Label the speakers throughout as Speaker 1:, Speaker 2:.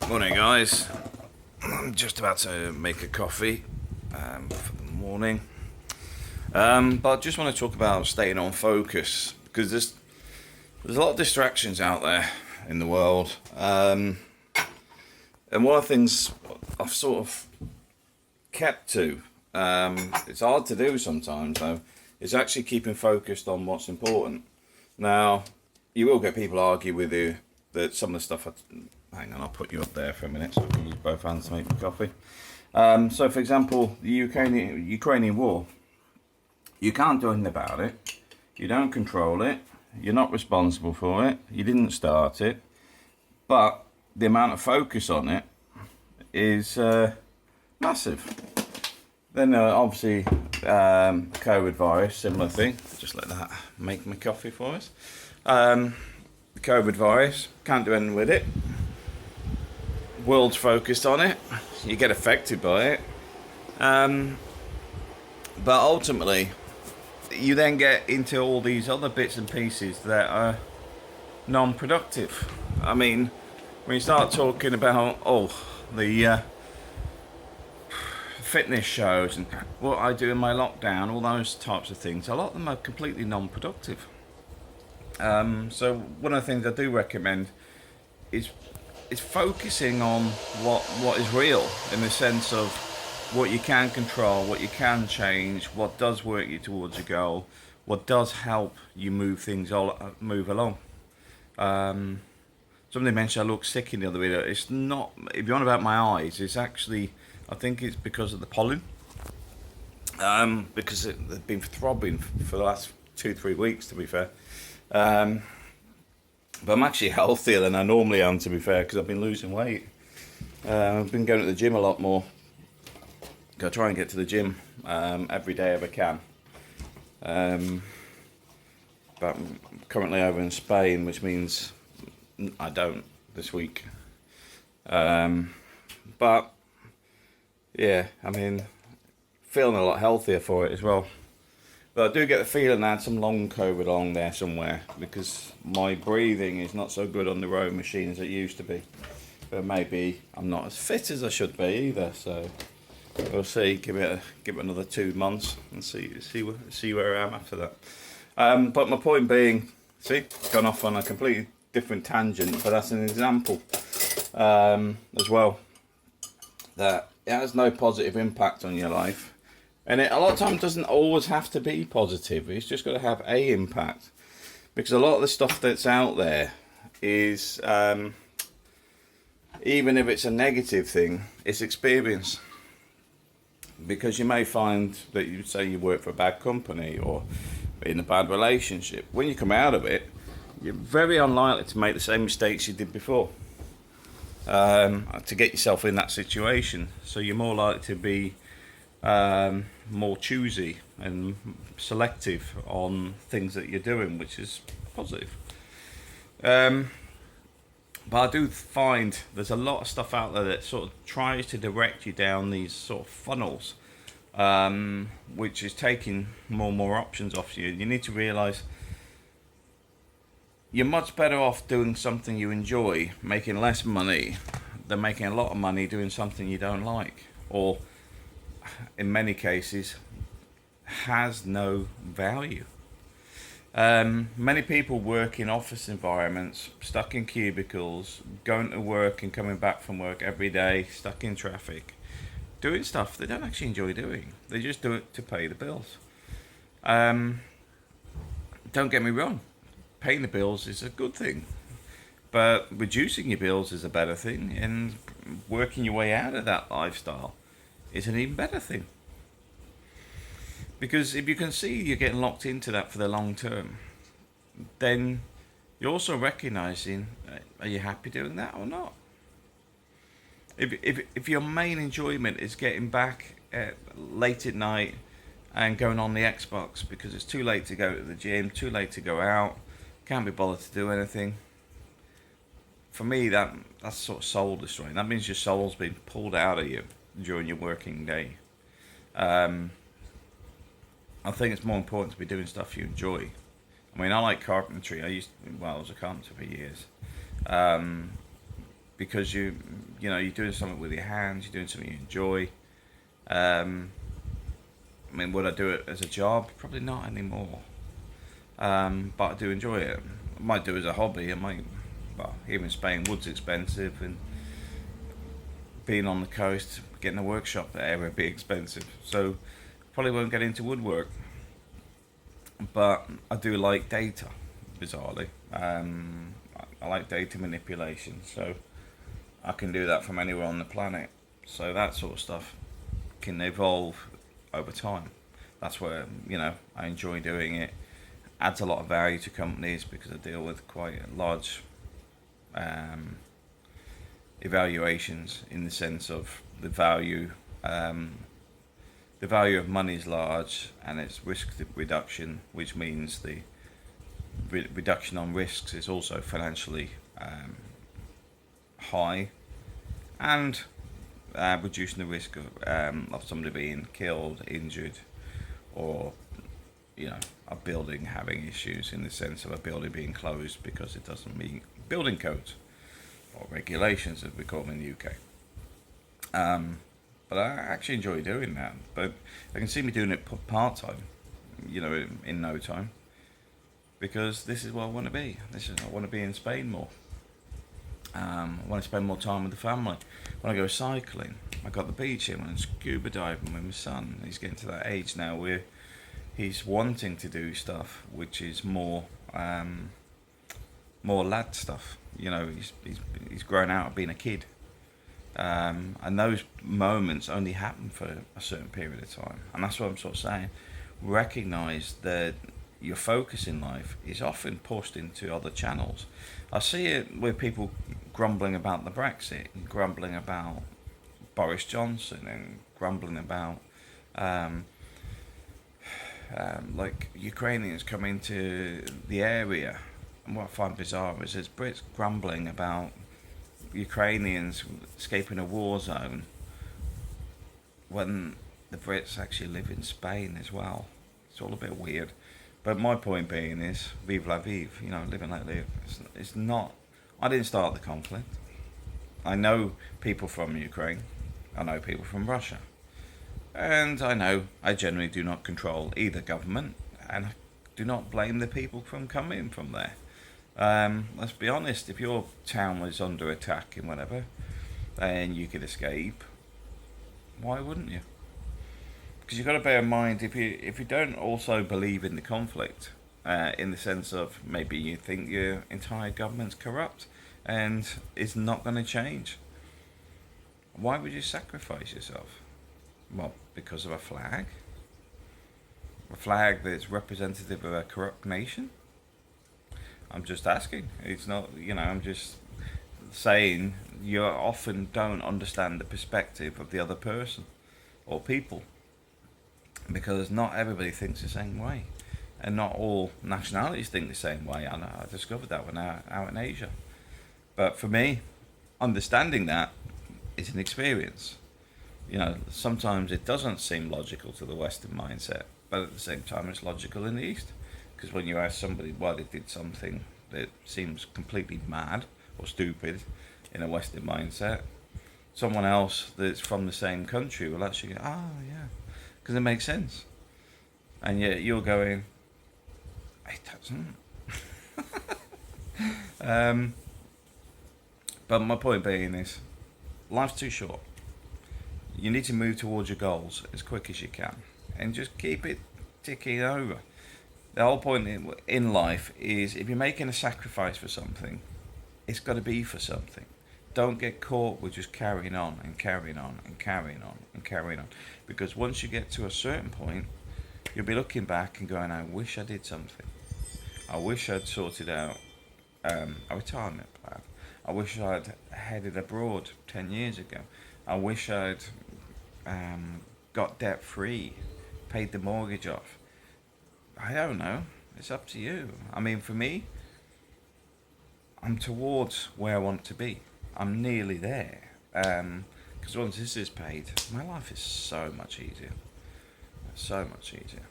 Speaker 1: Morning, guys. I'm just about to make a coffee for the morning, but I just want to talk about staying on focus because there's a lot of distractions out there in the world, and one of the things I've sort of kept to, it's hard to do sometimes though, is actually keeping focused on what's important. Now, you will get people argue with you that some of the stuff. Hang on, I'll put you up there for a minute so I can use both hands to make my coffee. So, for example, the Ukrainian war. You can't do anything about it. You don't control it. You're not responsible for it. You didn't start it. But the amount of focus on it is massive. Then, obviously, COVID virus, similar thing. Just let that make my coffee for us. The COVID virus, can't do anything with it. World's focused on it. You get affected by it. But ultimately, you then get into all these other bits and pieces that are non-productive. I mean, when you start talking about, the fitness shows and what I do in my lockdown, all those types of things, a lot of them are completely non-productive. So one of the things I do recommend is focusing on what is real, in the sense of what you can control, what you can change, what does work you towards a goal, what does help you move along. Somebody mentioned I look sick in the other video. It's not, if you're on about my eyes, it's actually, I think it's because of the pollen. Because they've been throbbing for the last 2-3 weeks, to be fair. But I'm actually healthier than I normally am, to be fair, because I've been losing weight. I've been going to the gym a lot more. I try and get to the gym every day if I can. But I'm currently over in Spain, which means I don't this week. But yeah, I mean, feeling a lot healthier for it as well. But I do get the feeling I had some long COVID along there somewhere, because my breathing is not so good on the rowing machine as it used to be. But maybe I'm not as fit as I should be either. So we'll see. Give it another 2 months and see where I am after that. But my point being, gone off on a completely different tangent, but that's an example as well, that it has no positive impact on your life. And it, a lot of times, doesn't always have to be positive. It's just got to have a impact. Because a lot of the stuff that's out there is, even if it's a negative thing, it's experience. Because you may find that you say you work for a bad company or in a bad relationship. When you come out of it, you're very unlikely to make the same mistakes you did before. To get yourself in that situation. So you're more likely to be more choosy and selective on things that you're doing, which is positive. But I do find there's a lot of stuff out there that sort of tries to direct you down these sort of funnels, which is taking more and more options off you. You need to realise you're much better off doing something you enjoy, making less money, than making a lot of money doing something you don't like, or in many cases has no value. Many people work in office environments, stuck in cubicles, going to work and coming back from work every day, stuck in traffic, doing stuff they don't actually enjoy doing. They just do it to pay the bills. Don't get me wrong, paying the bills is a good thing, but reducing your bills is a better thing, and working your way out of that lifestyle is an even better thing. Because if you can see you're getting locked into that for the long term, then you're also recognising, are you happy doing that or not? If your main enjoyment is getting back late at night and going on the Xbox because it's too late to go to the gym, too late to go out, can't be bothered to do anything, for me that's sort of soul destroying. That means your soul's been pulled out of you during your working day. I think it's more important to be doing stuff you enjoy. I mean, I like carpentry. I was a carpenter for years. because you're doing something with your hands, you're doing something you enjoy. I mean, would I do it as a job? Probably not anymore. But I do enjoy it. I might do it as a hobby. Well, here in Spain, wood's expensive, and being on the coast, getting a workshop there would be expensive. So probably won't get into woodwork. But I do like data, bizarrely. I like data manipulation, so I can do that from anywhere on the planet. So that sort of stuff can evolve over time. That's where I enjoy doing it. Adds a lot of value to companies because I deal with quite large evaluations in the sense of the value. The value of money is large, and it's risk reduction, which means the reduction on risks is also financially high, and reducing the risk of somebody being killed, injured, or a building having issues in the sense of a building being closed because it doesn't meet building codes or regulations, as we call them in the UK. But I actually enjoy doing that. But I can see me doing it part time, in no time, because this is where I want to be. I want to be in Spain more. I want to spend more time with the family. When I go cycling, I got the beach in and scuba diving with my son. He's getting to that age now where he's wanting to do stuff which is more lad stuff. He's grown out of being a kid. And those moments only happen for a certain period of time. And that's what I'm sort of saying. Recognise that your focus in life is often pushed into other channels. I see it with people grumbling about the Brexit, and grumbling about Boris Johnson, and grumbling about like Ukrainians coming to the area. And what I find bizarre is there's Brits grumbling about Ukrainians escaping a war zone when the Brits actually live in Spain as well. It's all a bit weird. But my point being is, vive la vive, live and let live. It's not, I didn't start the conflict. I know people from Ukraine. I know people from Russia. And I generally do not control either government, and I do not blame the people from coming from there. Let's be honest, if your town was under attack and whatever, and you could escape, why wouldn't you? Because you've got to bear in mind, if you don't also believe in the conflict, in the sense of maybe you think your entire government's corrupt and it's not going to change, why would you sacrifice yourself? Well, because of a flag that's representative of a corrupt nation? I'm just asking. It's not, I'm just saying you often don't understand the perspective of the other person or people, because not everybody thinks the same way, and not all nationalities think the same way. I discovered that when out in Asia. But for me, understanding that is an experience. Sometimes it doesn't seem logical to the Western mindset, but at the same time it's logical in the East. Because when you ask somebody why they did something that seems completely mad or stupid in a Western mindset, someone else that's from the same country will actually go, yeah, because it makes sense. And yet you're going, it doesn't. But my point being is, life's too short. You need to move towards your goals as quick as you can, and just keep it ticking over. The whole point in life is, if you're making a sacrifice for something, it's got to be for something. Don't get caught with just carrying on and carrying on and carrying on and carrying on. Because once you get to a certain point, you'll be looking back and going, I wish I did something. I wish I'd sorted out a retirement plan. I wish I'd headed abroad 10 years ago. I wish I'd got debt free, paid the mortgage off. I don't know. It's up to you. I mean, for me, I'm towards where I want to be. I'm nearly there. Because once this is paid, my life is so much easier. So much easier.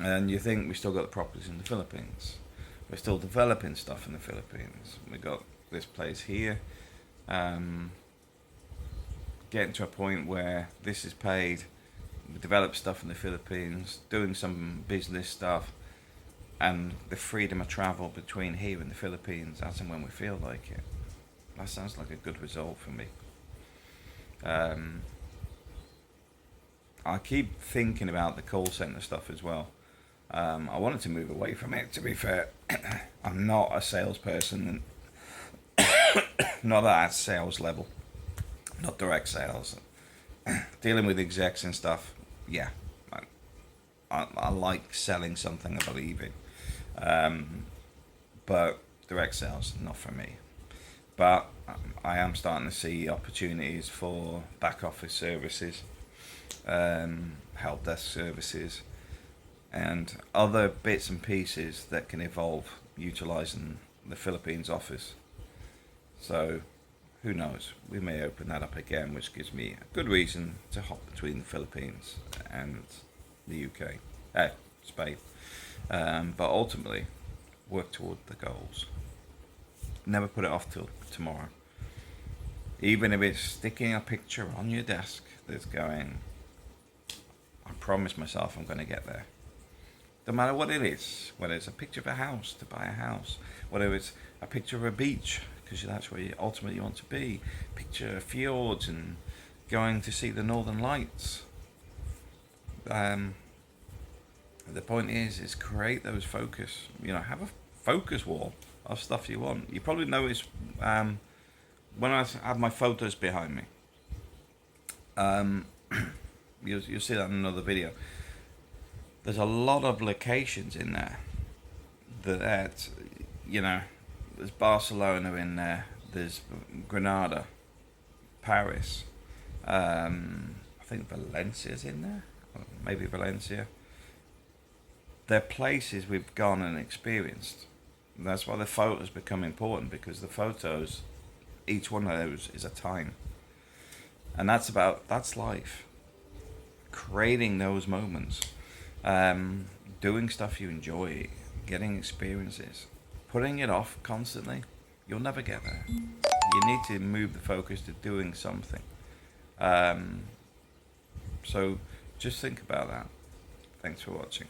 Speaker 1: And you think we still got the properties in the Philippines. We're still developing stuff in the Philippines. We got this place here. Getting to a point where this is paid, we develop stuff in the Philippines, doing some business stuff, and the freedom of travel between here and the Philippines as and when we feel like it. That sounds like a good result for me. I keep thinking about the call center stuff as well. I wanted to move away from it, to be fair. I'm not a salesperson, not at that sales level, not direct sales. Dealing with execs and stuff, yeah. I like selling something I believe in. But direct sales, not for me. But I am starting to see opportunities for back office services, help desk services, and other bits and pieces that can evolve utilizing the Philippines office. So who knows, we may open that up again, which gives me a good reason to hop between the Philippines and the UK, Spain. But ultimately, work toward the goals. Never put it off till tomorrow. Even if it's sticking a picture on your desk that's going, I promise myself I'm going to get there. No matter what it is, whether it's a picture of a house, to buy a house, whether it's a picture of a beach, because that's where you ultimately want to be, picture of fjords and going to see the northern lights. The point is create those focus, have a focus wall of stuff you want. You probably notice when I have my photos behind me, you'll see that in another video. There's a lot of locations in there that there's Barcelona in there, there's Granada, Paris, I think Valencia's in there, maybe Valencia. They're places we've gone and experienced. And that's why the photos become important, because the photos, each one of those is a time. And that's life. Creating those moments. Doing stuff you enjoy, getting experiences. Putting it off constantly, you'll never get there. You need to move the focus to doing something. So just think about that. Thanks for watching.